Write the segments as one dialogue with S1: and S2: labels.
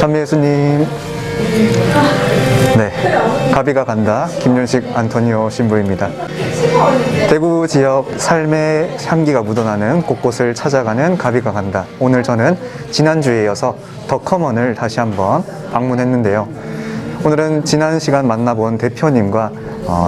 S1: 찬미 예수님. 네, 가비가 간다. 김윤식 안토니오 신부입니다. 대구 지역 삶의 향기가 묻어나는 곳곳을 찾아가는 가비가 간다. 오늘 저는 지난주에 이어서 더 커먼을 다시 한번 방문했는데요. 오늘은 지난 시간 만나본 대표님과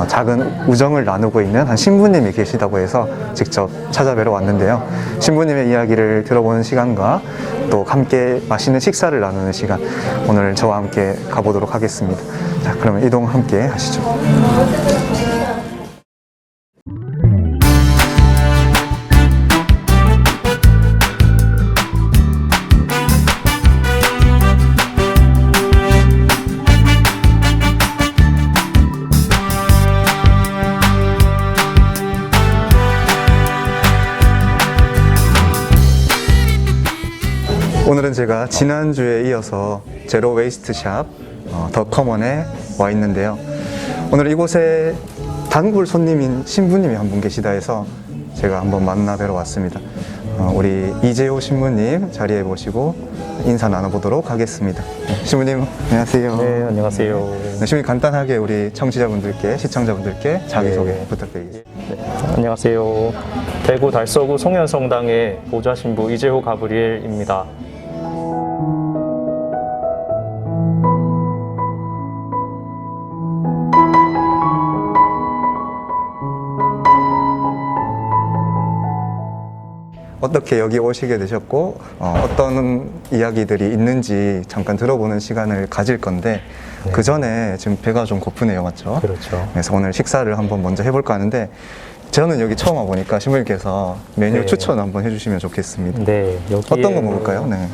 S1: 작은 우정을 나누고 있는 한 신부님이 계시다고 해서 직접 찾아뵈러 왔는데요. 신부님의 이야기를 들어보는 시간과 또 함께 맛있는 식사를 나누는 시간, 오늘 저와 함께 가보도록 하겠습니다. 자, 그러면 이동 함께 하시죠. 오늘은 제가 지난주에 이어서 제로 웨이스트 샵 더 커먼에 와 있는데요. 오늘 이곳에 단골 손님인 신부님이 한 분 계시다 해서 제가 한번 만나 뵈러 왔습니다. 우리 이재호 신부님 자리에 모시고 인사 나눠보도록 하겠습니다. 신부님 안녕하세요.
S2: 네, 안녕하세요.
S1: 네, 신부님 간단하게 우리 청취자분들께, 시청자분들께 자기소개 부탁드리겠습니다.
S2: 네, 안녕하세요. 대구 달서구 송현성당의 보좌 신부 이재호 가브리엘입니다.
S1: 어떻게 여기 오시게 되셨고 어떤 이야기들이 있는지 잠깐 들어보는 시간을 가질 건데
S2: 네.
S1: 그 전에 지금 배가 좀 고프네요, 맞죠?
S2: 그렇죠.
S1: 그래서 오늘 식사를 한번 먼저 해볼까 하는데 저는 여기 처음 와보니까 신부님께서 메뉴
S2: 네.
S1: 추천 한번 해주시면 좋겠습니다.
S2: 네, 여기
S1: 어떤 거 먹을까요? 네.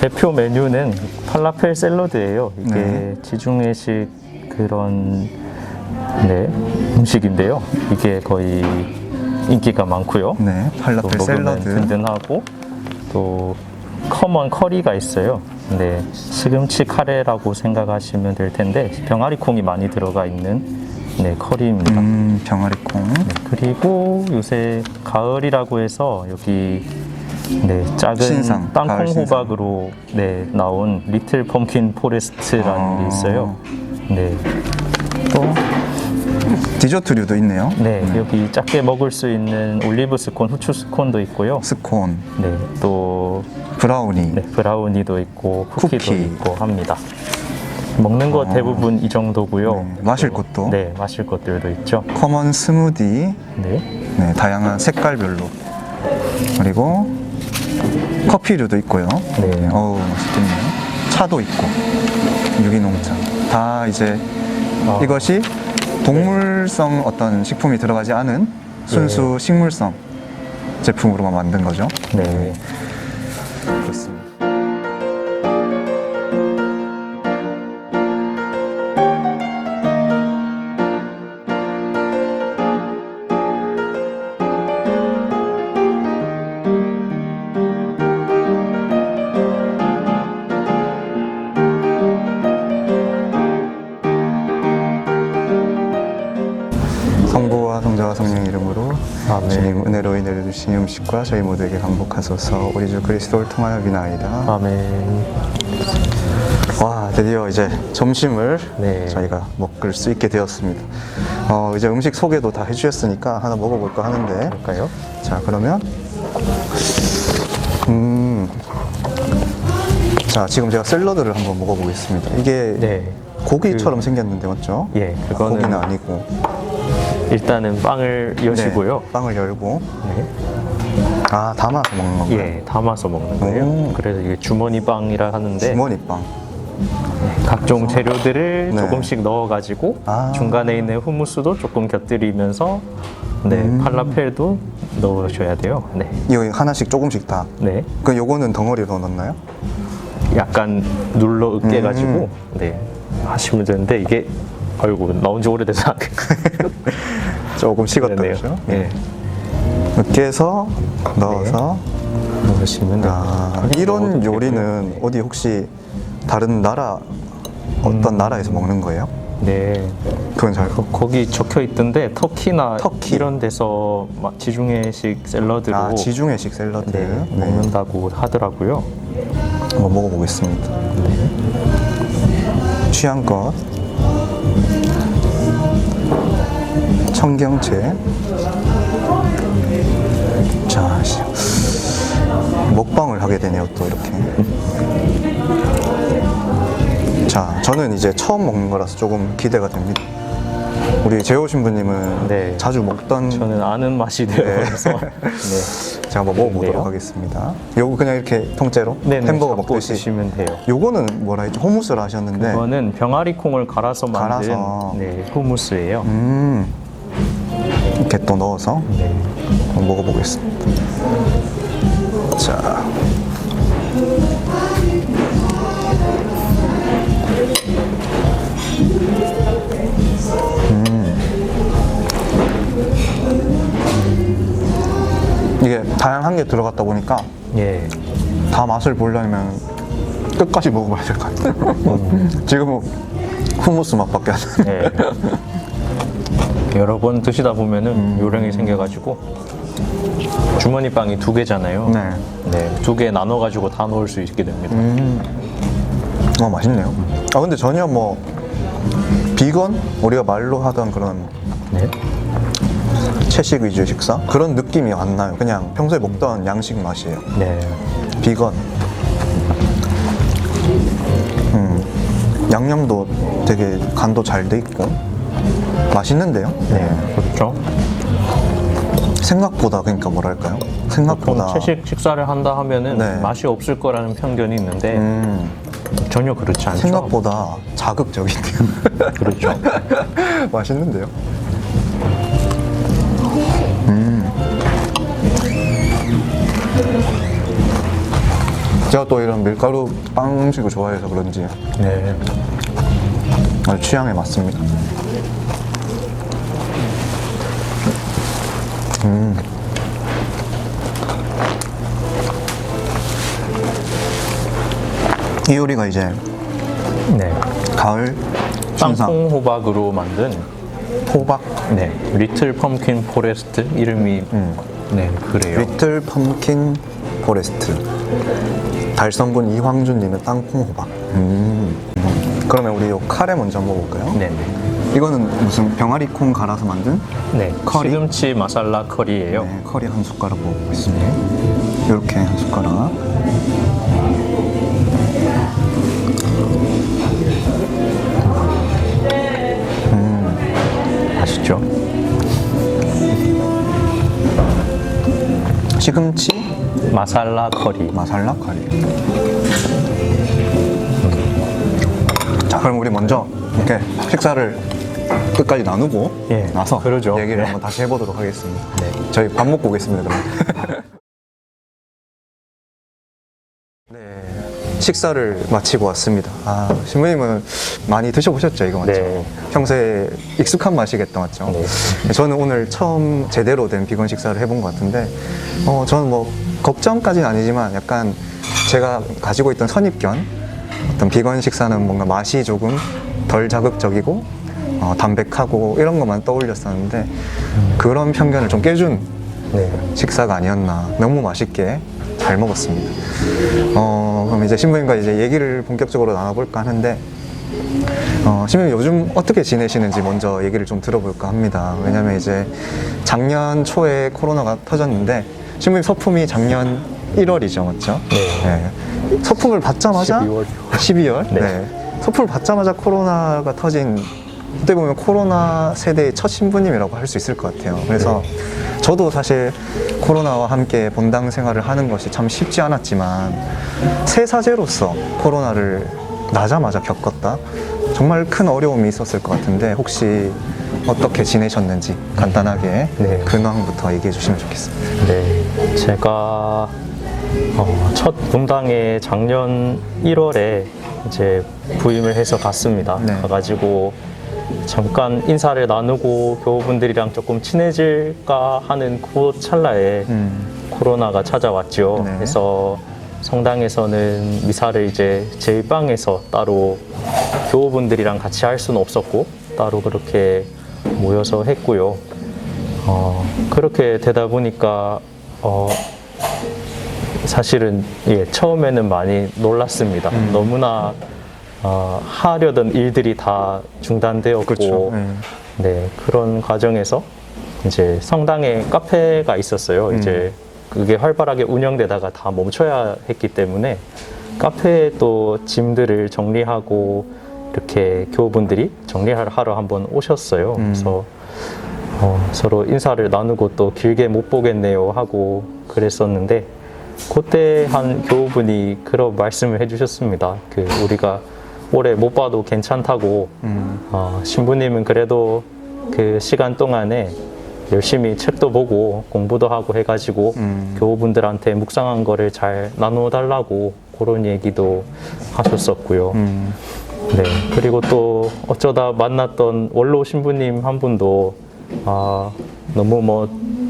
S2: 대표 메뉴는 팔라펠 샐러드예요. 이게
S1: 네.
S2: 지중해식 그런 음식인데요. 이게 거의 인기가 많고요.
S1: 네, 팔라펠
S2: 또 먹으면
S1: 샐러드.
S2: 든든하고 또 커먼 커리가 있어요. 네, 시금치 카레라고 생각하시면 될 텐데 병아리 콩이 많이 들어가 있는 커리입니다.
S1: 병아리콩.
S2: 네, 그리고 요새 가을이라고 해서 여기 작은
S1: 신상, 가을
S2: 땅콩
S1: 신상.
S2: 호박으로 나온 리틀 펌킨 포레스트라는 게 있어요. 네,
S1: 또 디저트류도 있네요.
S2: 여기 작게 먹을 수 있는 올리브 스콘, 후추 스콘도 있고요.
S1: 스콘,
S2: 네, 또
S1: 브라우니.
S2: 브라우니도 있고 쿠키도
S1: 쿠키.
S2: 있고 합니다. 먹는 거 대부분 이 정도고요.
S1: 네, 마실 것도.
S2: 네, 마실 것들도 있죠.
S1: 커먼 스무디.
S2: 네,
S1: 네, 다양한 색깔별로. 그리고 커피류도 있고요.
S2: 네.
S1: 어우, 맛있겠네요. 차도 있고, 유기농차. 다 이제 이것이 동물성 어떤 식품이 들어가지 않은 순수 식물성 제품으로만 만든 거죠.
S2: 네.
S1: 그렇습니다. 성부와 성자와 성령 이름으로
S2: 아멘.
S1: 주님 은혜로 인해 주신 음식과 저희 모두에게 감복하소서. 우리 주 그리스도를 통하여 비나이다.
S2: 아멘.
S1: 와, 드디어 이제 점심을
S2: 네.
S1: 저희가 먹을 수 있게 되었습니다. 이제 음식 소개도 다 해주셨으니까 하나 먹어볼까 하는데,
S2: 볼까요?
S1: 자, 그러면 자, 지금 제가 샐러드를 한번 먹어보겠습니다. 이게
S2: 네.
S1: 고기처럼 생겼는데 맞죠?
S2: 예, 그거는
S1: 고기는 아니고.
S2: 일단은 빵을 여시고요.
S1: 네, 빵을 열고.
S2: 네.
S1: 아, 담아서 먹는 건가요?
S2: 예, 담아서 먹는 거예요.
S1: 오.
S2: 그래서 이게 주머니 빵이라 하는데
S1: 주머니빵.
S2: 각종 재료들을
S1: 네.
S2: 조금씩 넣어가지고
S1: 아.
S2: 중간에 있는 후무스도 조금 곁들이면서 팔라펠도 넣으셔야 돼요. 네,
S1: 이거 하나씩 조금씩 다.
S2: 네,
S1: 그 요거는 덩어리로 넣나요?
S2: 약간 눌러 으깨가지고 하시면 되는데 이게 아이고 나온 지 오래돼서 안
S1: 조금 식었다
S2: 그러네요.
S1: 그죠?
S2: 네,
S1: 으깨서 넣어서.
S2: 넣으시면 돼요.
S1: 아, 이런 요리는 어디 혹시 다른 나라 어떤 나라에서 먹는 거예요?
S2: 네,
S1: 그건 잘.
S2: 거기 적혀 있던데 터키나
S1: 터키.
S2: 이런 데서 막 지중해식 샐러드로
S1: 아, 지중해식 샐러드.
S2: 먹는다고 하더라고요.
S1: 한번 먹어보겠습니다. 취향껏 청경채. 자, 먹방을 하게 되네요, 또 이렇게. 자, 저는 이제 처음 먹는 거라서 조금 기대가 됩니다. 우리 재호 신부님은
S2: 네.
S1: 자주 먹던.
S2: 저는 아는 맛이 되어서 네.
S1: 제가 한번 먹어보도록
S2: 좋은데요?
S1: 하겠습니다. 요거 그냥 이렇게 통째로
S2: 네네,
S1: 햄버거
S2: 잡고
S1: 먹듯이.
S2: 드시면 돼요.
S1: 요거는 뭐라 했죠? 호무스를 하셨는데.
S2: 이거는 병아리 콩을 갈아서 만든
S1: 갈아서.
S2: 네, 후무스예요.
S1: 이렇게 또 넣어서
S2: 네.
S1: 한번 먹어보겠습니다. 자. 이게 다양한 게 들어갔다 보니까
S2: 예.
S1: 다 맛을 보려면 끝까지 먹어봐야 될 것 같아요. 지금은 후무스 맛밖에 안 나요.
S2: 네. 여러 번 드시다 보면은 요령이 생겨가지고 주머니 빵이 2개잖아요.
S1: 네.
S2: 네, 2개 나눠가지고 다 넣을 수 있게 됩니다.
S1: 맛있네요. 아, 근데 전혀 뭐, 비건? 우리가 말로 하던 그런
S2: 네.
S1: 채식 위주의 식사? 그런 느낌이 안 나요. 그냥 평소에 먹던 양식 맛이에요.
S2: 네.
S1: 비건. 양념도 되게 간도 잘 돼 있고, 맛있는데요?
S2: 네. 그렇죠.
S1: 생각보다, 그러니까 뭐랄까요?
S2: 보통
S1: 생각보다.
S2: 채식 식사를 한다 하면은
S1: 네.
S2: 맛이 없을 거라는 편견이 있는데 전혀 그렇지 않죠.
S1: 생각보다 자극적인데요.
S2: 그렇죠.
S1: 맛있는데요? 제가 또 이런 밀가루 빵 음식을 좋아해서 그런지
S2: 네.
S1: 아주 취향에 맞습니다. 이 요리가 이제
S2: 네.
S1: 가을 신상
S2: 땅콩 호박으로 만든
S1: 호박
S2: 네. 리틀 펌킨 포레스트 이름이 네, 그래요.
S1: 리틀 펌킨 포레스트. 달성분 이황준님의 땅콩 호박. 그러면 우리 요 카레 먼저 먹어볼까요?
S2: 네.
S1: 이거는 무슨 병아리 콩 갈아서 만든
S2: 네.
S1: 커리?
S2: 시금치 마살라 커리예요.
S1: 네, 커리 한 숟가락 먹어보겠습니다. 이렇게 한 숟가락.
S2: 아시죠?
S1: 시금치
S2: 마살라 커리.
S1: 마살라 커리. 자, 그럼 우리 먼저 이렇게 식사를 끝까지 나누고
S2: 예,
S1: 나서
S2: 그러죠.
S1: 얘기를
S2: 네.
S1: 한번 다시 해보도록 하겠습니다.
S2: 네.
S1: 저희 밥 먹고 오겠습니다, 그럼. 네, 식사를 마치고 왔습니다. 아, 신부님은 많이 드셔보셨죠, 이거 맞죠?
S2: 네.
S1: 평소에 익숙한 맛이겠다, 맞죠?
S2: 네.
S1: 저는 오늘 처음 제대로 된 비건 식사를 해본 것 같은데, 저는 뭐 걱정까지는 아니지만 약간 제가 가지고 있던 선입견, 어떤 비건 식사는 뭔가 맛이 조금 덜 자극적이고 담백하고 이런 것만 떠올렸었는데 그런 편견을 좀 깨준
S2: 네.
S1: 식사가 아니었나. 너무 맛있게 잘 먹었습니다. 그럼 이제 신부님과 이제 얘기를 본격적으로 나눠볼까 하는데, 신부님 요즘 어떻게 지내시는지 먼저 얘기를 좀 들어볼까 합니다. 왜냐면 이제 작년 초에 코로나가 터졌는데, 신부님 서품이 작년 1월이죠, 맞죠?
S2: 네.
S1: 네. 서품을 받자마자 12월?
S2: 네.
S1: 네. 서품을 받자마자 코로나가 터진, 어떻게 보면 코로나 세대의 첫 신부님이라고 할 수 있을 것 같아요. 그래서 저도 사실 코로나와 함께 본당 생활을 하는 것이 참 쉽지 않았지만 새 사제로서 코로나를 나자마자 겪었다. 정말 큰 어려움이 있었을 것 같은데 혹시 어떻게 지내셨는지 간단하게
S2: 네.
S1: 근황부터 얘기해 주시면 좋겠습니다.
S2: 네. 제가 첫 본당에 작년 1월에 이제 부임을 해서 갔습니다.
S1: 네.
S2: 가가지고 잠깐 인사를 나누고 교우분들이랑 조금 친해질까 하는 그 찰나에 코로나가 찾아왔죠.
S1: 네.
S2: 그래서 성당에서는 미사를 이제 제 방에서 따로 교우분들이랑 같이 할 수는 없었고 따로 그렇게 모여서 했고요. 그렇게 되다 보니까 사실은 처음에는 많이 놀랐습니다. 너무나 하려던 일들이 다 중단되었고,
S1: 그렇죠.
S2: 네, 그런 과정에서 이제 성당에 카페가 있었어요. 이제 그게 활발하게 운영되다가 다 멈춰야 했기 때문에 카페에 또 짐들을 정리하고 이렇게 교우분들이 정리하러 한번 오셨어요. 그래서 서로 인사를 나누고 또 길게 못 보겠네요 하고 그랬었는데, 그때 한 교우분이 그런 말씀을 해주셨습니다. 우리가 올해 못 봐도 괜찮다고, 신부님은 그래도 그 시간 동안에 열심히 책도 보고 공부도 하고 해가지고 교우분들한테 묵상한 거를 잘 나눠달라고 그런 얘기도 하셨었고요. 네, 그리고 또 어쩌다 만났던 원로 신부님 한 분도 너무 뭐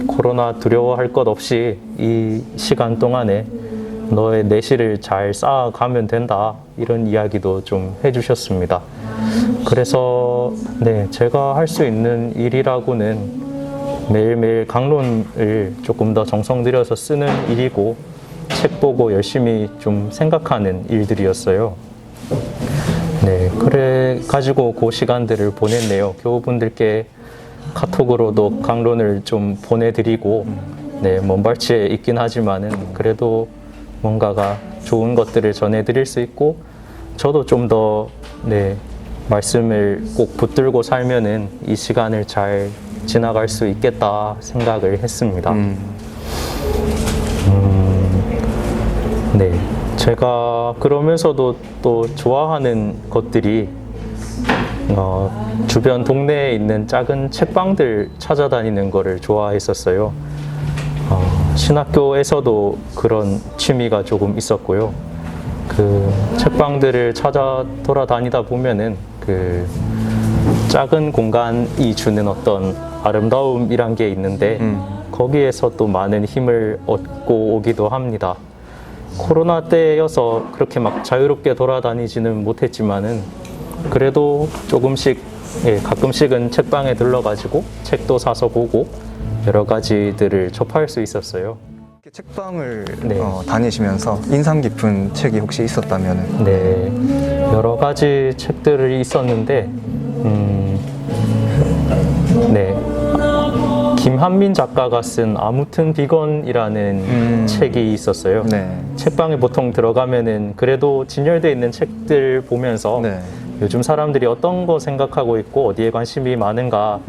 S2: 코로나 두려워할 것 없이 이 시간 동안에 너의 내실을 잘 쌓아가면 된다, 이런 이야기도 좀 해주셨습니다. 그래서 네, 제가 할 수 있는 일이라고는 매일매일 강론을 조금 더 정성 들여서 쓰는 일이고, 책 보고 열심히 좀 생각하는 일들이었어요. 네, 그래 가지고 그 시간들을 보냈네요. 교우분들께 카톡으로도 강론을 좀 보내드리고, 네, 먼 발치에 있긴 하지만은 그래도 뭔가가 좋은 것들을 전해드릴 수 있고, 저도 좀 더 네, 말씀을 꼭 붙들고 살면은 이 시간을 잘 지나갈 수 있겠다 생각을 했습니다. 네, 제가 그러면서도 또 좋아하는 것들이 주변 동네에 있는 작은 책방들 찾아다니는 거를 좋아했었어요. 신학교에서도 그런 취미가 조금 있었고요. 그 책방들을 찾아 돌아다니다 보면은 그 작은 공간이 주는 어떤 아름다움이란 게 있는데, 거기에서 또 많은 힘을 얻고 오기도 합니다. 코로나 때여서 그렇게 막 자유롭게 돌아다니지는 못했지만은 그래도 조금씩, 가끔씩은 책방에 들러가지고 책도 사서 보고 여러 가지들을 접할 수 있었어요.
S1: 책방을
S2: 네.
S1: 다니시면서 인상 깊은 책이 혹시 있었다면?
S2: 네, 여러 가지 책들이 있었는데, 네, 김한민 작가가 쓴 아무튼 비건이라는 책이 있었어요.
S1: 네.
S2: 책방에 보통 들어가면은 그래도 진열되어 있는 책들 보면서
S1: 네.
S2: 요즘 사람들이 어떤 거 생각하고 있고 어디에 관심이 많은가,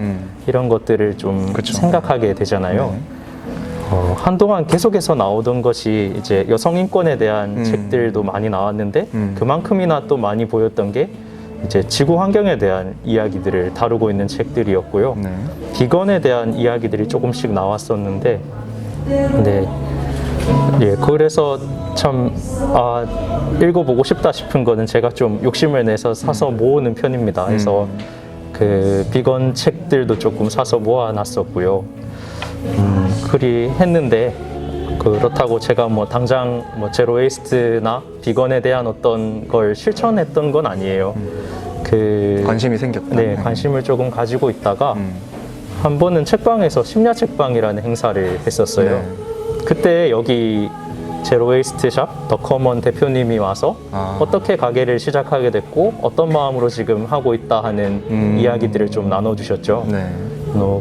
S2: 이런 것들을 좀
S1: 그쵸.
S2: 생각하게 되잖아요.
S1: 네.
S2: 한동안 계속해서 나오던 것이 이제 여성 인권에 대한 책들도 많이 나왔는데, 그만큼이나 또 많이 보였던 게 이제 지구 환경에 대한 이야기들을 다루고 있는 책들이었고요.
S1: 네.
S2: 비건에 대한 이야기들이 조금씩 나왔었는데, 네, 그래서 참 읽어보고 싶다 싶은 거는 제가 좀 욕심을 내서 사서 모으는 편입니다. 그래서 그 비건 책들도 조금 사서 모아놨었고요. 그리 했는데, 그렇다고 제가 뭐 당장 뭐 제로 웨이스트나 비건에 대한 어떤 걸 실천했던 건 아니에요.
S1: 관심이 생겼다.
S2: 네, 관심을 조금 가지고 있다가 한 번은 책방에서 심야 책방이라는 행사를 했었어요.
S1: 네.
S2: 그때 여기 제로 웨이스트 샵 더 커먼 대표님이 와서 어떻게 가게를 시작하게 됐고 어떤 마음으로 지금 하고 있다 하는 이야기들을 좀 나눠주셨죠.
S1: 네.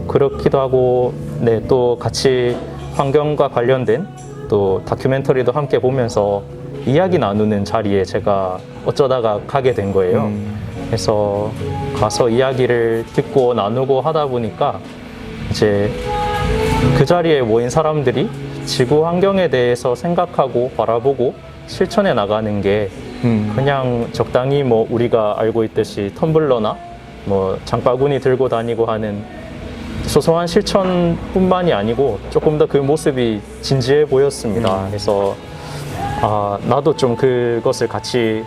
S2: 그렇기도 하고, 네, 또 같이 환경과 관련된 또 다큐멘터리도 함께 보면서 이야기 나누는 자리에 제가 어쩌다가 가게 된 거예요. 그래서 가서 이야기를 듣고 나누고 하다 보니까 이제 그 자리에 모인 사람들이 지구 환경에 대해서 생각하고 바라보고 실천해 나가는 게 그냥 적당히 뭐 우리가 알고 있듯이 텀블러나 뭐 장바구니 들고 다니고 하는 소소한 실천뿐만이 아니고 조금 더 그 모습이 진지해 보였습니다. 그래서 나도 좀 그것을 같이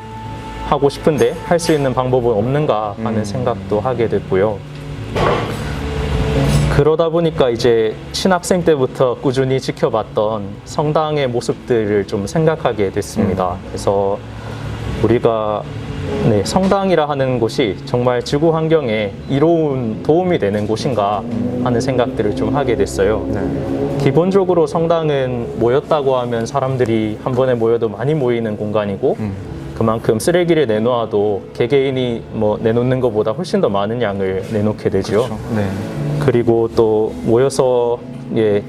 S2: 하고 싶은데 할 수 있는 방법은 없는가 하는 생각도 하게 됐고요. 그러다 보니까 이제 신학생 때부터 꾸준히 지켜봤던 성당의 모습들을 좀 생각하게 됐습니다. 그래서 우리가 네, 성당이라 하는 곳이 정말 지구 환경에 이로운 도움이 되는 곳인가 하는 생각들을 좀 하게 됐어요.
S1: 네.
S2: 기본적으로 성당은 모였다고 하면 사람들이 한 번에 모여도 많이 모이는 공간이고 그만큼 쓰레기를 내놓아도 개개인이 뭐 내놓는 것보다 훨씬 더 많은 양을 내놓게 되죠.
S1: 그렇죠. 네.
S2: 그리고 또 모여서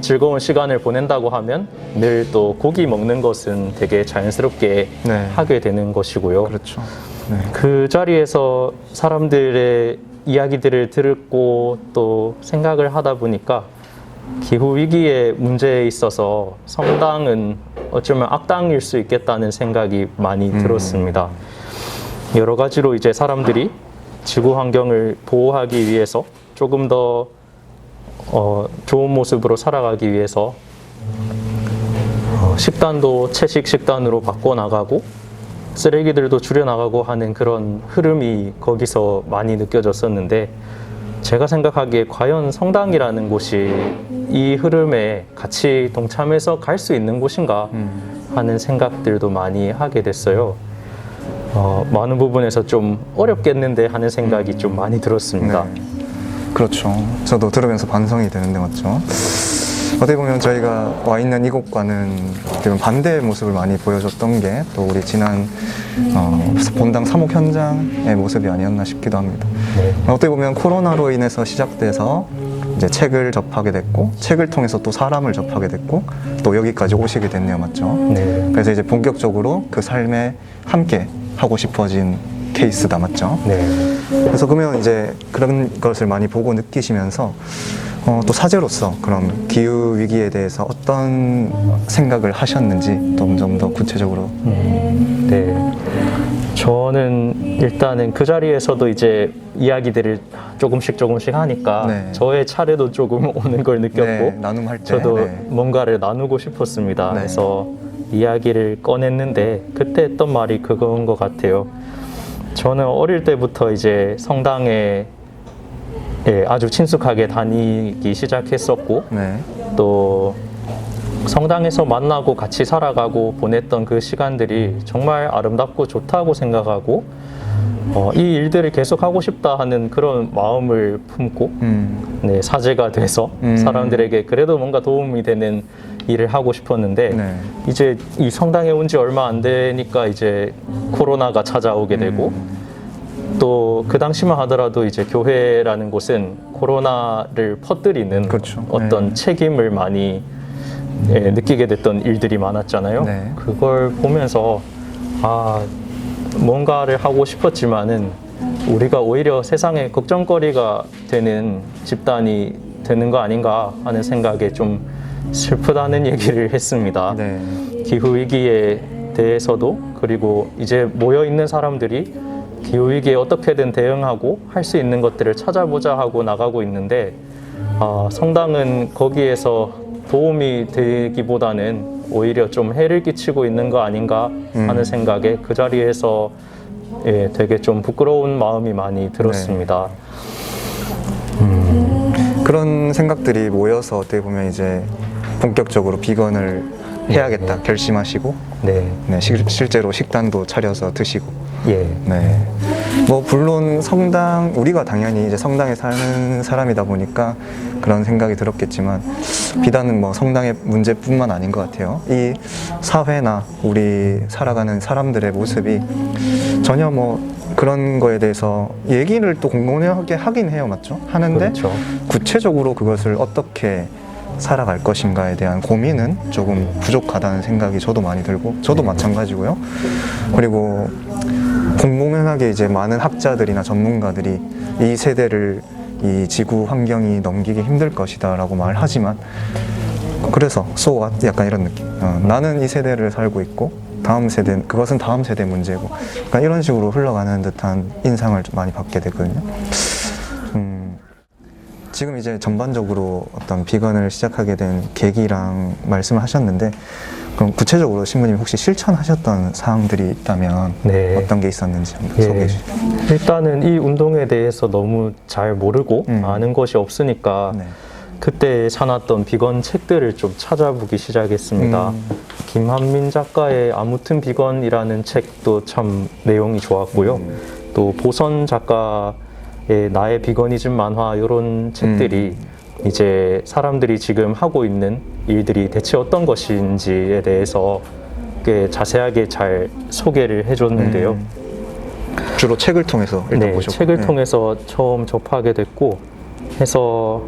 S2: 즐거운 시간을 보낸다고 하면 늘 또 고기 먹는 것은 되게 자연스럽게
S1: 네.
S2: 하게 되는 것이고요.
S1: 그렇죠. 네.
S2: 그 자리에서 사람들의 이야기들을 듣고 또 생각을 하다 보니까 기후 위기의 문제에 있어서 성당은 어쩌면 악당일 수 있겠다는 생각이 많이 들었습니다. 여러 가지로 이제 사람들이 지구 환경을 보호하기 위해서 조금 더 좋은 모습으로 살아가기 위해서 식단도 채식 식단으로 바꿔나가고 쓰레기들도 줄여나가고 하는 그런 흐름이 거기서 많이 느껴졌었는데 제가 생각하기에 과연 성당이라는 곳이 이 흐름에 같이 동참해서 갈 수 있는 곳인가 하는 생각들도 많이 하게 됐어요. 많은 부분에서 좀 어렵겠는데 하는 생각이 좀 많이 들었습니다.
S1: 네. 그렇죠. 저도 들으면서 반성이 되는데 맞죠? 어떻게 보면 저희가 와 있는 이곳과는 어떻게 보면 반대의 모습을 많이 보여줬던 게 또 우리 지난 본당 사목 현장의 모습이 아니었나 싶기도 합니다.
S2: 네.
S1: 어떻게 보면 코로나로 인해서 시작돼서 이제 책을 접하게 됐고 책을 통해서 또 사람을 접하게 됐고 또 여기까지 오시게 됐네요, 맞죠?
S2: 네.
S1: 그래서 이제 본격적으로 그 삶에 함께 하고 싶어진 케이스다, 맞죠?
S2: 네.
S1: 그래서 그러면 이제 그런 것을 많이 보고 느끼시면서 또 사제로서 그럼 기후 위기에 대해서 어떤 생각을 하셨는지 좀 더 구체적으로.
S2: 네. 저는 일단은 그 자리에서도 이제 이야기들을 조금씩 하니까
S1: 네.
S2: 저의 차례도 조금 오는 걸 느꼈고
S1: 네, 나눔할 때.
S2: 저도
S1: 네.
S2: 뭔가를 나누고 싶었습니다.
S1: 네.
S2: 그래서 이야기를 꺼냈는데 그때 했던 말이 그건 것 같아요. 저는 어릴 때부터 이제 성당에 아주 친숙하게 다니기 시작했었고
S1: 네.
S2: 또 성당에서 만나고 같이 살아가고 보냈던 그 시간들이 정말 아름답고 좋다고 생각하고 이 일들을 계속 하고 싶다 하는 그런 마음을 품고 네, 사제가 돼서 사람들에게 그래도 뭔가 도움이 되는 일을 하고 싶었는데
S1: 네.
S2: 이제 이 성당에 온 지 얼마 안 되니까 이제 코로나가 찾아오게 되고 또 그 당시만 하더라도 이제 교회라는 곳은 코로나를 퍼뜨리는
S1: 그렇죠.
S2: 어떤
S1: 네.
S2: 책임을 많이 느끼게 됐던 일들이 많았잖아요.
S1: 네.
S2: 그걸 보면서 뭔가를 하고 싶었지만은 우리가 오히려 세상에 걱정거리가 되는 집단이 되는 거 아닌가 하는 생각에 좀 슬프다는 얘기를 했습니다.
S1: 네.
S2: 기후 위기에 대해서도 그리고 이제 모여 있는 사람들이 기후 위기에 어떻게든 대응하고 할 수 있는 것들을 찾아보자 하고 나가고 있는데 성당은 거기에서 도움이 되기보다는 오히려 좀 해를 끼치고 있는 거 아닌가 하는 생각에 그 자리에서 되게 좀 부끄러운 마음이 많이 들었습니다.
S1: 그런 생각들이 모여서 어떻게 보면 이제 본격적으로 비건을 해야겠다 결심하시고
S2: 네.
S1: 네, 실제로 식단도 차려서 드시고
S2: 예.
S1: 네. 뭐 물론 성당 우리가 당연히 이제 성당에 사는 사람이다 보니까 그런 생각이 들었겠지만 비단은 뭐 성당의 문제뿐만 아닌 것 같아요. 이 사회나 우리 살아가는 사람들의 모습이 전혀 뭐 그런 거에 대해서 얘기를 또 공공연하게 하긴 해요, 맞죠? 하는데
S2: 그렇죠.
S1: 구체적으로 그것을 어떻게 살아갈 것인가에 대한 고민은 조금 부족하다는 생각이 저도 많이 들고 저도 마찬가지고요. 그리고 공공연하게 이제 많은 학자들이나 전문가들이 이 세대를 이 지구 환경이 넘기기 힘들 것이다 라고 말하지만 그래서 so what? 약간 이런 느낌. 나는 이 세대를 살고 있고 다음 세대 그것은 다음 세대 문제고 약간 이런 식으로 흘러가는 듯한 인상을 좀 많이 받게 되거든요. 지금 이제 전반적으로 어떤 비건을 시작하게 된 계기랑 말씀을 하셨는데 그럼 구체적으로 신부님 혹시 실천하셨던 사항들이 있다면
S2: 네.
S1: 어떤 게 있었는지 한번
S2: 예.
S1: 소개해 주시죠.
S2: 일단은 이 운동에 대해서 너무 잘 모르고 아는 것이 없으니까
S1: 네.
S2: 그때 사놨던 비건 책들을 좀 찾아보기 시작했습니다. 김한민 작가의 아무튼 비건이라는 책도 참 내용이 좋았고요. 또 보선 작가의 나의 비건이즘 만화 이런 책들이 이제 사람들이 지금 하고 있는 일들이 대체 어떤 것인지에 대해서 꽤 자세하게 잘 소개를 해줬는데요.
S1: 주로 책을 통해서 일단
S2: 네,
S1: 보셨고.
S2: 책을 통해서 처음 접하게 됐고 해서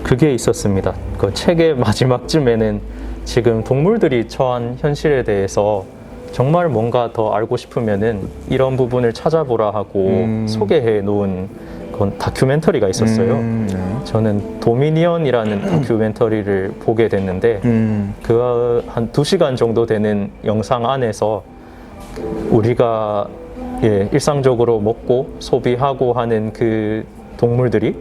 S2: 그게 있었습니다. 그 책의 마지막쯤에는 지금 동물들이 처한 현실에 대해서 정말 뭔가 더 알고 싶으면은 이런 부분을 찾아보라 하고 소개해 놓은 그런 다큐멘터리가 있었어요.
S1: 네.
S2: 저는 도미니언이라는 다큐멘터리를 보게 됐는데 그 한 2시간 정도 되는 영상 안에서 우리가 일상적으로 먹고 소비하고 하는 그 동물들이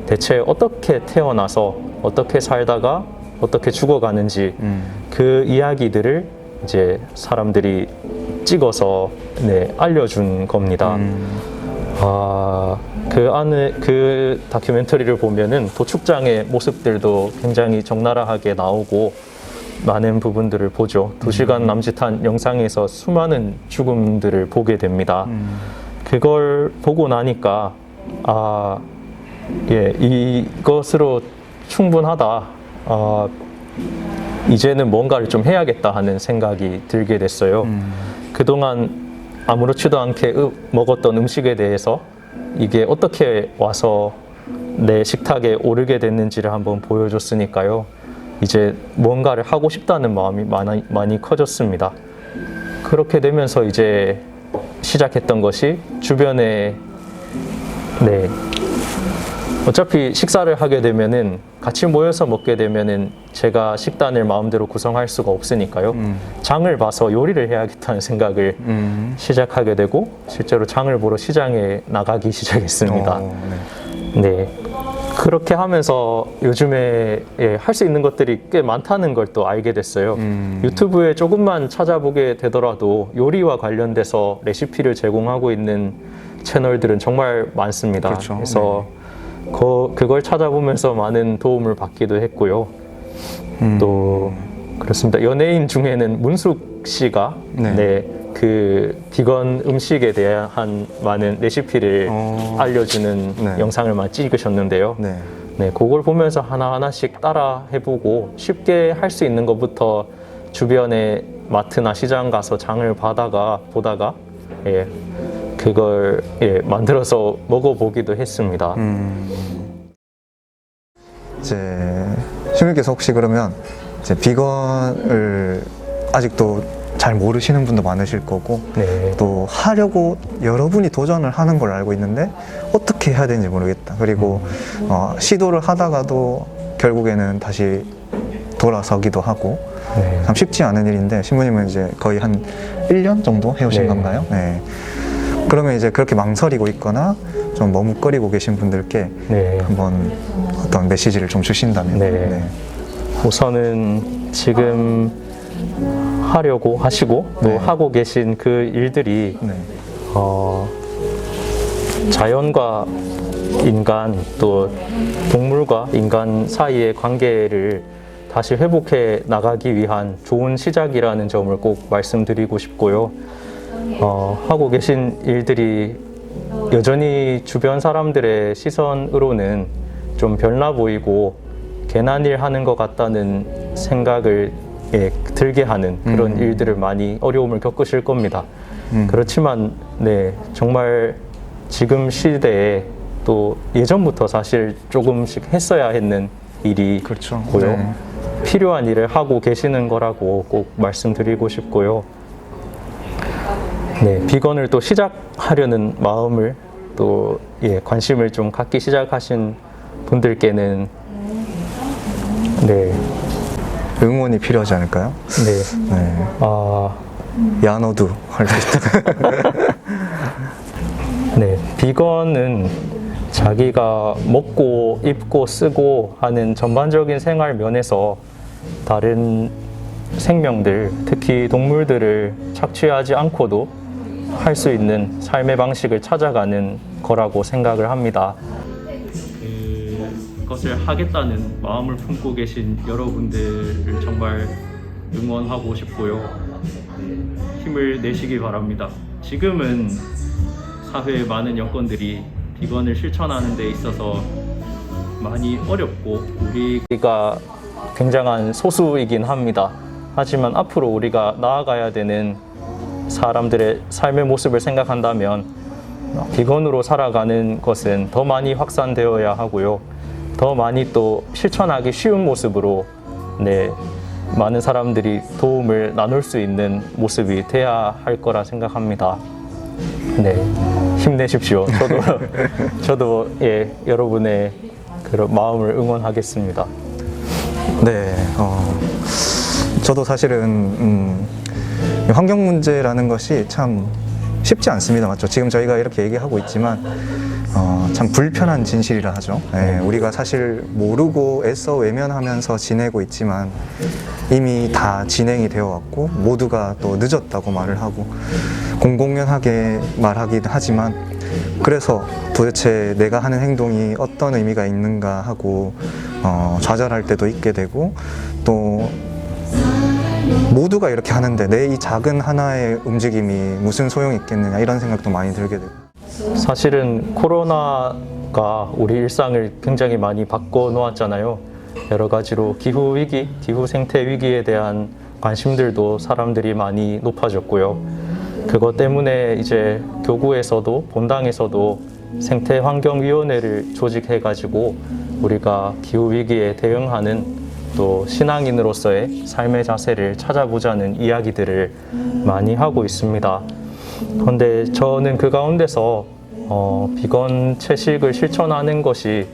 S2: 대체 어떻게 태어나서 어떻게 살다가 어떻게 죽어가는지 그 이야기들을 이제 사람들이 찍어서 알려준 겁니다. 그 안에 그 다큐멘터리를 보면은 도축장의 모습들도 굉장히 적나라하게 나오고 많은 부분들을 보죠. 2시간 남짓한 영상에서 수많은 죽음들을 보게 됩니다. 그걸 보고 나니까 이것으로 충분하다. 이제는 뭔가를 좀 해야겠다 하는 생각이 들게 됐어요. 그동안 아무렇지도 않게 먹었던 음식에 대해서 이게 어떻게 와서 내 식탁에 오르게 됐는지를 한번 보여줬으니까요. 이제 뭔가를 하고 싶다는 마음이 많이 커졌습니다. 그렇게 되면서 이제 시작했던 것이 주변에 어차피 식사를 하게 되면은 같이 모여서 먹게 되면은 제가 식단을 마음대로 구성할 수가 없으니까요. 장을 봐서 요리를 해야겠다는 생각을 시작하게 되고 실제로 장을 보러 시장에 나가기 시작했습니다. 네. 그렇게 하면서 요즘에 할 수 있는 것들이 꽤 많다는 걸 또 알게 됐어요. 유튜브에 조금만 찾아보게 되더라도 요리와 관련돼서 레시피를 제공하고 있는 채널들은 정말 많습니다.
S1: 그렇죠.
S2: 그래서 그걸 찾아보면서 많은 도움을 받기도 했고요. 또 그렇습니다. 연예인 중에는 문숙 씨가 그 비건 음식에 대한 많은 레시피를 알려주는 영상을 많이 찍으셨는데요. 그걸 보면서 하나하나씩 따라 해보고 쉽게 할 수 있는 것부터 주변에 마트나 시장 가서 장을 보다가 그걸 만들어서 먹어보기도 했습니다.
S1: 이제 신부님께서 혹시 그러면 이제 비건을 아직도 잘 모르시는 분도 많으실 거고 또 하려고 여러분이 도전을 하는 걸 알고 있는데 어떻게 해야 되는지 모르겠다. 그리고 시도를 하다가도 결국에는 다시 돌아서기도 하고 참 쉽지 않은 일인데 신부님은 이제 거의 한 1년 정도 해오신 건가요? 그러면 이제 그렇게 망설이고 있거나 좀 머뭇거리고 계신 분들께 한번 어떤 메시지를 좀 주신다면.
S2: 우선은 지금 하려고 하시고 또 하고 계신 그 일들이 자연과 인간 또 동물과 인간 사이의 관계를 다시 회복해 나가기 위한 좋은 시작이라는 점을 꼭 말씀드리고 싶고요. 하고 계신 일들이 여전히 주변 사람들의 시선으로는 좀 별나 보이고 괜한 일 하는 것 같다는 생각을 들게 하는 그런 일들을 많이 어려움을 겪으실 겁니다. 그렇지만 정말 지금 시대에 또 예전부터 사실 조금씩 했어야 했는 일이고요.
S1: 그렇죠.
S2: 필요한 일을 하고 계시는 거라고 꼭 말씀드리고 싶고요. 비건을 또 시작하려는 마음을 또 관심을 좀 갖기 시작하신 분들께는
S1: 응원이 필요하지 않을까요? 야 너도 할 수 있다.
S2: 비건은 자기가 먹고 입고 쓰고 하는 전반적인 생활 면에서 다른 생명들, 특히 동물들을 착취하지 않고도 할 수 있는 삶의 방식을 찾아가는 거라고 생각을 합니다. 것을 하겠다는 마음을 품고 계신 여러분들을 정말 응원하고 싶고요. 힘을 내시기 바랍니다. 지금은 사회의 많은 여건들이 비건을 실천하는 데 있어서 많이 어렵고 우리가 굉장한 소수이긴 합니다. 하지만 앞으로 우리가 나아가야 되는 사람들의 삶의 모습을 생각한다면 비건으로 살아가는 것은 더 많이 확산되어야 하고요. 더 많이 또 실천하기 쉬운 모습으로 많은 사람들이 도움을 나눌 수 있는 모습이 돼야 할 거라 생각합니다. 힘내십시오. 저도 여러분의 그런 마음을 응원하겠습니다.
S1: 네, 저도 사실은 환경 문제라는 것이 참 쉽지 않습니다. 맞죠? 지금 저희가 이렇게 얘기하고 있지만 참 불편한 진실이라 하죠. 우리가 사실 모르고 애써 외면하면서 지내고 있지만 이미 다 진행이 되어 왔고 모두가 또 늦었다고 말을 하고 공공연하게 말하긴 하지만 그래서 도대체 내가 하는 행동이 어떤 의미가 있는가 하고 좌절할 때도 있게 되고 또 모두가 이렇게 하는데 내 이 작은 하나의 움직임이 무슨 소용이 있겠느냐 이런 생각도 많이 들게 되고
S2: 사실은 코로나가 우리 일상을 굉장히 많이 바꿔 놓았잖아요. 여러 가지로 기후위기, 기후생태 위기에 대한 관심들도 사람들이 많이 높아졌고요. 그것 때문에 이제 교구에서도 본당에서도 생태환경위원회를 조직해가지고 우리가 기후위기에 대응하는 또 신앙인으로서의 삶의 자세를 찾아보자는 이야기들을 많이 하고 있습니다. 그런데 저는 그 가운데서 비건 채식을 실천하는 것이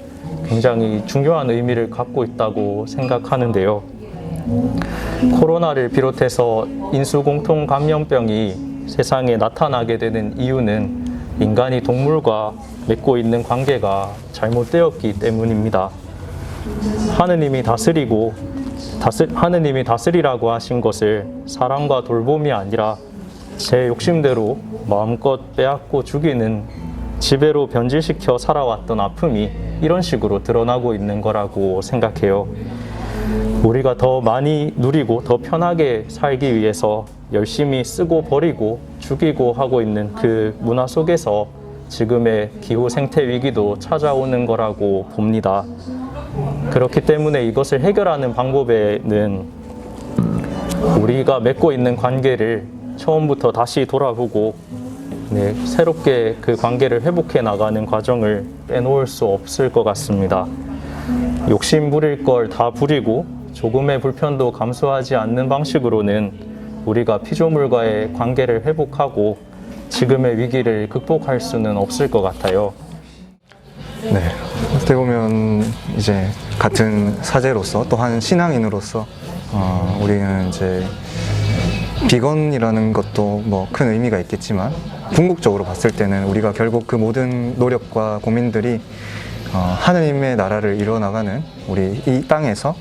S2: 굉장히 중요한 의미를 갖고 있다고 생각하는데요. 코로나를 비롯해서 인수공통 감염병이 세상에 나타나게 되는 이유는 인간이 동물과 맺고 있는 관계가 잘못되었기 때문입니다. 하느님이 다스리라고 하신 것을 사랑과 돌봄이 아니라 제 욕심대로 마음껏 빼앗고 죽이는 지배로 변질시켜 살아왔던 아픔이 이런 식으로 드러나고 있는 거라고 생각해요. 우리가 더 많이 누리고 더 편하게 살기 위해서 열심히 쓰고 버리고 죽이고 하고 있는 그 문화 속에서 지금의 기후 생태 위기도 찾아오는 거라고 봅니다. 그렇기 때문에 이것을 해결하는 방법에는 우리가 맺고 있는 관계를 처음부터 다시 돌아보고 새롭게 그 관계를 회복해 나가는 과정을 빼놓을 수 없을 것 같습니다. 욕심 부릴 걸 다 부리고 조금의 불편도 감수하지 않는 방식으로는 우리가 피조물과의 관계를 회복하고 지금의 위기를 극복할 수는 없을 것 같아요.
S1: 네, 어떻게 보면 이제 같은 사제로서 또 한 신앙인으로서 우리는 이제 비건이라는 것도 뭐 큰 의미가 있겠지만 궁극적으로 봤을 때는 우리가 결국 그 모든 노력과 고민들이 하느님의 나라를 이뤄나가는 우리 이 땅에서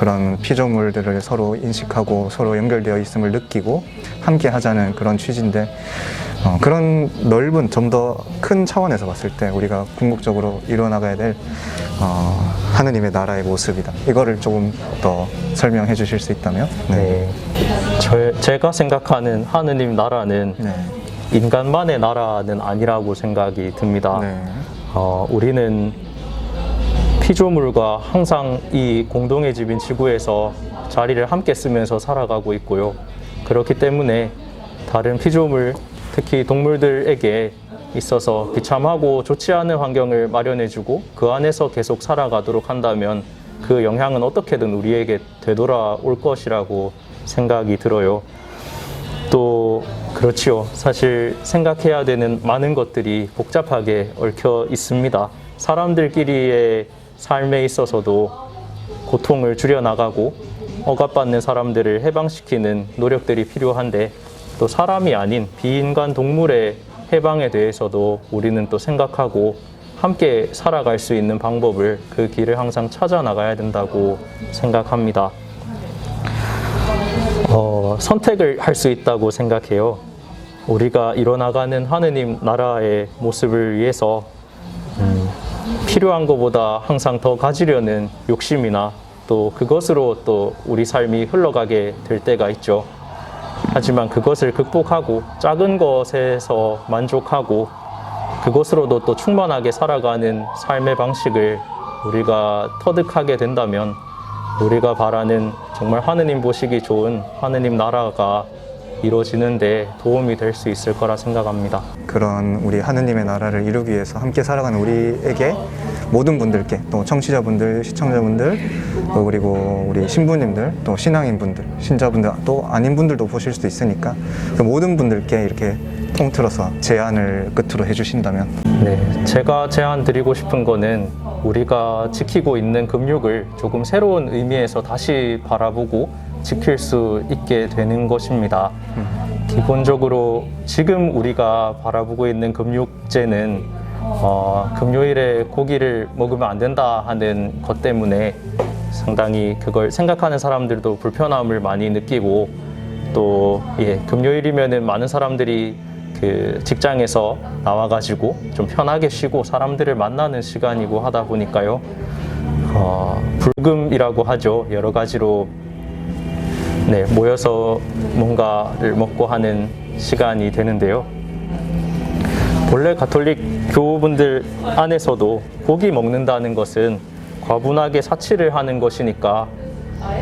S1: 그런 피조물들을 서로 인식하고 서로 연결되어 있음을 느끼고 함께 하자는 그런 취지인데 그런 넓은 좀 더 큰 차원에서 봤을 때 우리가 궁극적으로 이뤄나가야 될 하느님의 나라의 모습이다. 이거를 조금 더 설명해 주실 수 있다면?
S2: 네. 제가 생각하는 하느님 나라는
S1: 네.
S2: 인간만의 나라는 아니라고 생각이 듭니다.
S1: 네.
S2: 우리는 피조물과 항상 이 공동의 집인 지구에서 자리를 함께 쓰면서 살아가고 있고요. 그렇기 때문에 다른 피조물, 특히 동물들에게 있어서 비참하고 좋지 않은 환경을 마련해주고 그 안에서 계속 살아가도록 한다면 그 영향은 어떻게든 우리에게 되돌아올 것이라고 생각이 들어요. 또 그렇지요. 사실 생각해야 되는 많은 것들이 복잡하게 얽혀 있습니다. 사람들끼리의 삶에 있어서도 고통을 줄여나가고 억압받는 사람들을 해방시키는 노력들이 필요한데 또 사람이 아닌 비인간 동물의 해방에 대해서도 우리는 또 생각하고 함께 살아갈 수 있는 방법을 그 길을 항상 찾아 나가야 된다고 생각합니다. 선택을 할 수 있다고 생각해요. 우리가 이뤄나가는 하느님 나라의 모습을 위해서 필요한 것보다 항상 더 가지려는 욕심이나 또 그것으로 또 우리 삶이 흘러가게 될 때가 있죠. 하지만 그것을 극복하고 작은 것에서 만족하고 그것으로도 또 충만하게 살아가는 삶의 방식을 우리가 터득하게 된다면 우리가 바라는 정말 하느님 보시기 좋은 하느님 나라가 이루어지는데 도움이 될 수 있을 거라 생각합니다.
S1: 그런 우리 하느님의 나라를 이루기 위해서 함께 살아가는 우리에게 모든 분들께 또 청취자분들, 시청자분들 또 그리고 우리 신부님들 또 신앙인분들, 신자분들 또 아닌 분들도 보실 수도 있으니까 그 모든 분들께 이렇게 통틀어서 제안을 끝으로 해주신다면
S2: 네, 제가 제안 드리고 싶은 거는 우리가 지키고 있는 금육을 조금 새로운 의미에서 다시 바라보고 지킬 수 있게 되는 것입니다. 기본적으로 지금 우리가 바라보고 있는 금육제는 금요일에 고기를 먹으면 안 된다 하는 것 때문에 상당히 그걸 생각하는 사람들도 불편함을 많이 느끼고 또 금요일이면은 많은 사람들이 그 직장에서 나와가지고 좀 편하게 쉬고 사람들을 만나는 시간이고 하다 보니까요. 불금이라고 하죠. 여러 가지로 모여서 뭔가를 먹고 하는 시간이 되는데요. 본래 가톨릭 교우분들 안에서도 고기 먹는다는 것은 과분하게 사치를 하는 것이니까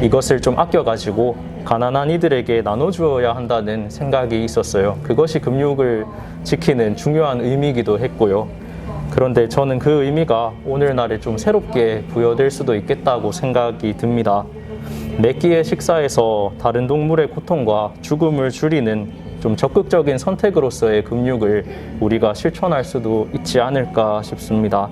S2: 이것을 좀 아껴가지고 가난한 이들에게 나눠주어야 한다는 생각이 있었어요. 그것이 금육을 지키는 중요한 의미이기도 했고요. 그런데 저는 그 의미가 오늘날에 좀 새롭게 부여될 수도 있겠다고 생각이 듭니다. 매 끼의 식사에서 다른 동물의 고통과 죽음을 줄이는 좀 적극적인 선택으로서의 금육을 우리가 실천할 수도 있지 않을까 싶습니다.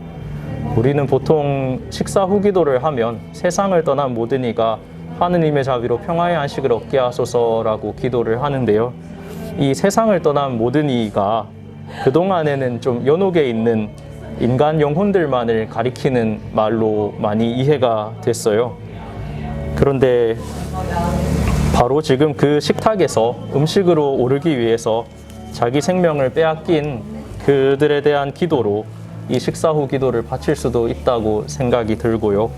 S2: 우리는 보통 식사 후 기도를 하면 세상을 떠난 모든 이가 하느님의 자비로 평화의 안식을 얻게 하소서라고 기도를 하는데요. 이 세상을 떠난 모든 이가 그동안에는 좀 연옥에 있는 인간 영혼들만을 가리키는 말로 많이 이해가 됐어요. 그런데 바로 지금 그 식탁에서 음식으로 오르기 위해서 자기 생명을 빼앗긴 그들에 대한 기도로 이 식사 후 기도를 바칠 수도 있다고 생각이 들고요.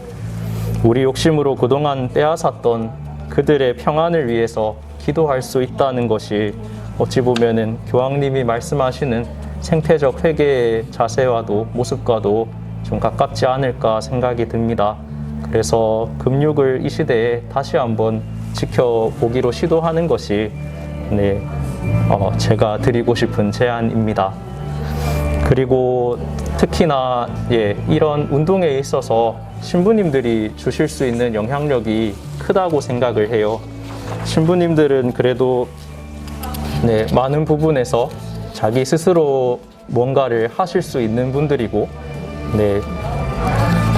S2: 우리 욕심으로 그동안 빼앗았던 그들의 평안을 위해서 기도할 수 있다는 것이 어찌 보면은 교황님이 말씀하시는 생태적 회개의 자세와도 모습과도 좀 가깝지 않을까 생각이 듭니다. 그래서 금육을 이 시대에 다시 한번 지켜보기로 시도하는 것이 제가 드리고 싶은 제안입니다. 그리고 특히나 이런 운동에 있어서 신부님들이 주실 수 있는 영향력이 크다고 생각을 해요. 신부님들은 그래도 많은 부분에서 자기 스스로 뭔가를 하실 수 있는 분들이고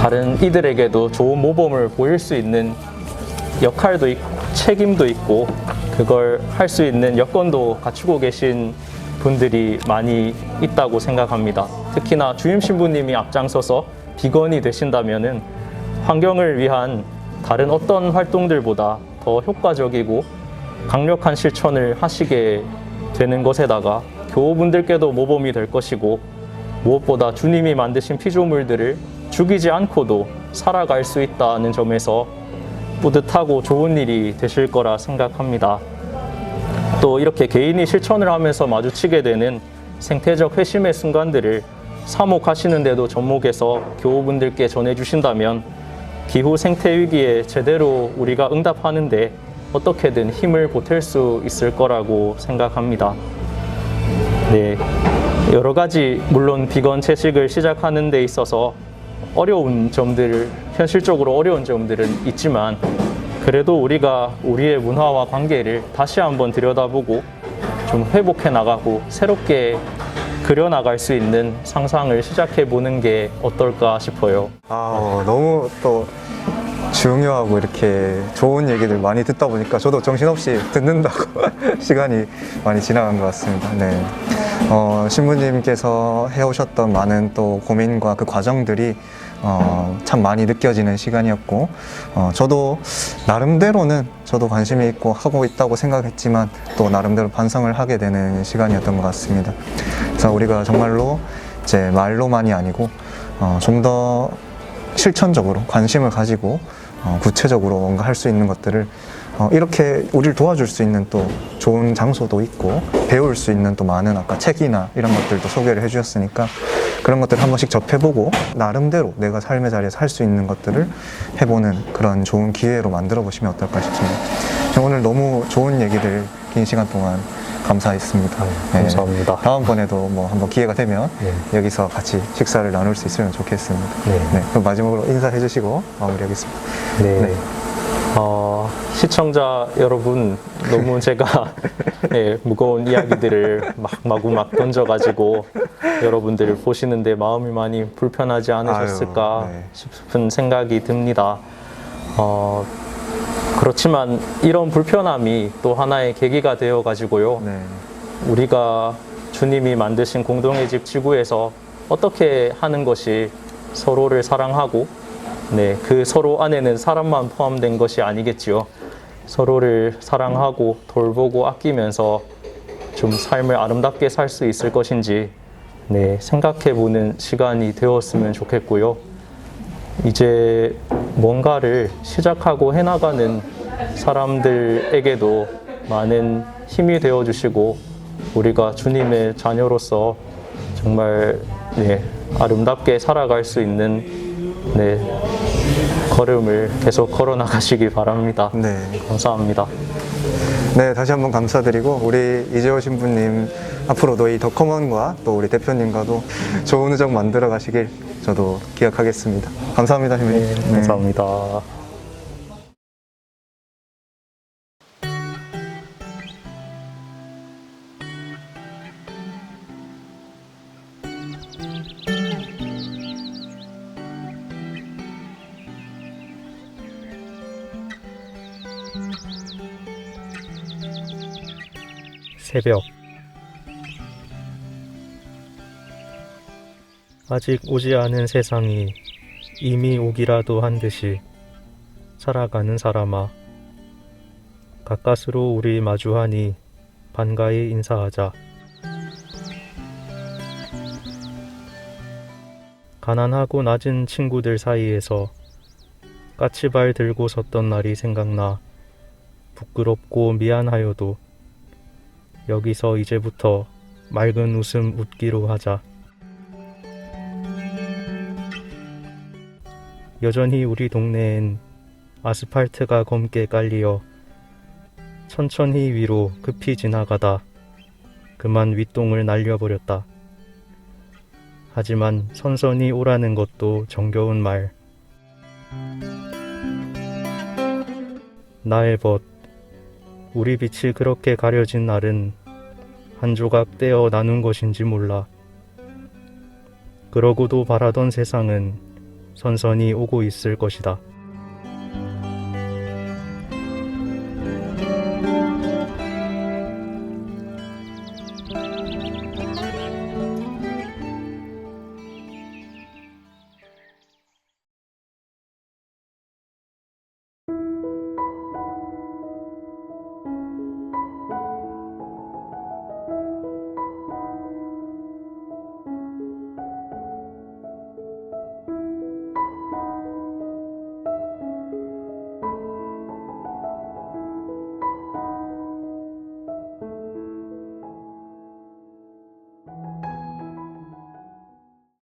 S2: 다른 이들에게도 좋은 모범을 보일 수 있는 역할도 있고 책임도 있고 그걸 할 수 있는 여건도 갖추고 계신 분들이 많이 있다고 생각합니다. 특히나 주임 신부님이 앞장서서 비건이 되신다면은 환경을 위한 다른 어떤 활동들보다 더 효과적이고 강력한 실천을 하시게 되는 것에다가 교우분들께도 모범이 될 것이고 무엇보다 주님이 만드신 피조물들을 죽이지 않고도 살아갈 수 있다는 점에서 뿌듯하고 좋은 일이 되실 거라 생각합니다. 또 이렇게 개인이 실천을 하면서 마주치게 되는 생태적 회심의 순간들을 사목하시는데도 접목해서 교우분들께 전해주신다면 기후 생태 위기에 제대로 우리가 응답하는데 어떻게든 힘을 보탤 수 있을 거라고 생각합니다. 여러 가지 물론 비건 채식을 시작하는 데 있어서 현실적으로 어려운 점들은 있지만 그래도 우리가 우리의 문화와 관계를 다시 한번 들여다보고 좀 회복해 나가고 새롭게 그려나갈 수 있는 상상을 시작해 보는 게 어떨까 싶어요.
S1: 너무 또 중요하고 이렇게 좋은 얘기들 많이 듣다 보니까 저도 정신없이 듣는다고 시간이 많이 지나간 것 같습니다. 신부님께서 해오셨던 많은 또 고민과 그 과정들이 참 많이 느껴지는 시간이었고 저도 나름대로는 저도 관심이 있고 하고 있다고 생각했지만 또 나름대로 반성을 하게 되는 시간이었던 것 같습니다. 그래서 우리가 정말로 이제 말로만이 아니고 좀 더 실천적으로 관심을 가지고 구체적으로 뭔가 할 수 있는 것들을 이렇게 우리를 도와줄 수 있는 또 좋은 장소도 있고 배울 수 있는 또 많은 아까 책이나 이런 것들도 소개를 해주셨으니까 그런 것들 한 번씩 접해보고 나름대로 내가 삶의 자리에서 할 수 있는 것들을 해보는 그런 좋은 기회로 만들어 보시면 어떨까 싶습니다. 오늘 너무 좋은 얘기들 긴 시간 동안 감사했습니다.
S2: 감사합니다.
S1: 다음번에도 뭐 한번 기회가 되면
S2: 네.
S1: 여기서 같이 식사를 나눌 수 있으면 좋겠습니다.
S2: 네.
S1: 그럼 마지막으로 인사해 주시고 마무리하겠습니다.
S2: 네. 시청자 여러분, 너무 제가 무거운 이야기들을 마구 던져가지고 여러분들 보시는데 마음이 많이 불편하지 않으셨을까
S1: 아유, 네.
S2: 싶은 생각이 듭니다. 그렇지만 이런 불편함이 또 하나의 계기가 되어가지고요.
S1: 네.
S2: 우리가 주님이 만드신 공동의 집 지구에서 어떻게 하는 것이 서로를 사랑하고 그 서로 안에는 사람만 포함된 것이 아니겠지요. 서로를 사랑하고 돌보고 아끼면서 좀 삶을 아름답게 살 수 있을 것인지 생각해보는 시간이 되었으면 좋겠고요. 이제 뭔가를 시작하고 해나가는 사람들에게도 많은 힘이 되어주시고 우리가 주님의 자녀로서 정말 아름답게 살아갈 수 있는 걸음을 계속 걸어 나가시기 바랍니다.
S1: 네.
S2: 감사합니다.
S1: 네, 다시 한번 감사드리고 우리 이재호 신부님 앞으로도 이 더커먼과 또 우리 대표님과도 좋은 우정 만들어 가시길 저도 기약하겠습니다. 감사합니다, 신부님. 네.
S2: 감사합니다. 새벽. 아직 오지 않은 세상이 이미 오기라도 한 듯이 살아가는 사람아, 가까스로 우리 마주하니 반가이 인사하자. 가난하고 낮은 친구들 사이에서 까치발 들고 섰던 날이 생각나 부끄럽고 미안하여도 여기서 이제부터 맑은 웃음 웃기로 하자. 여전히 우리 동네엔 아스팔트가 검게 깔리어 천천히 위로 급히 지나가다 그만 윗동을 날려버렸다. 하지만 선선히 오라는 것도 정겨운 말. 나의 벗, 우리 빛이 그렇게 가려진 날은 한 조각 떼어 나눈 것인지 몰라. 그러고도 바라던 세상은 선선히 오고 있을 것이다.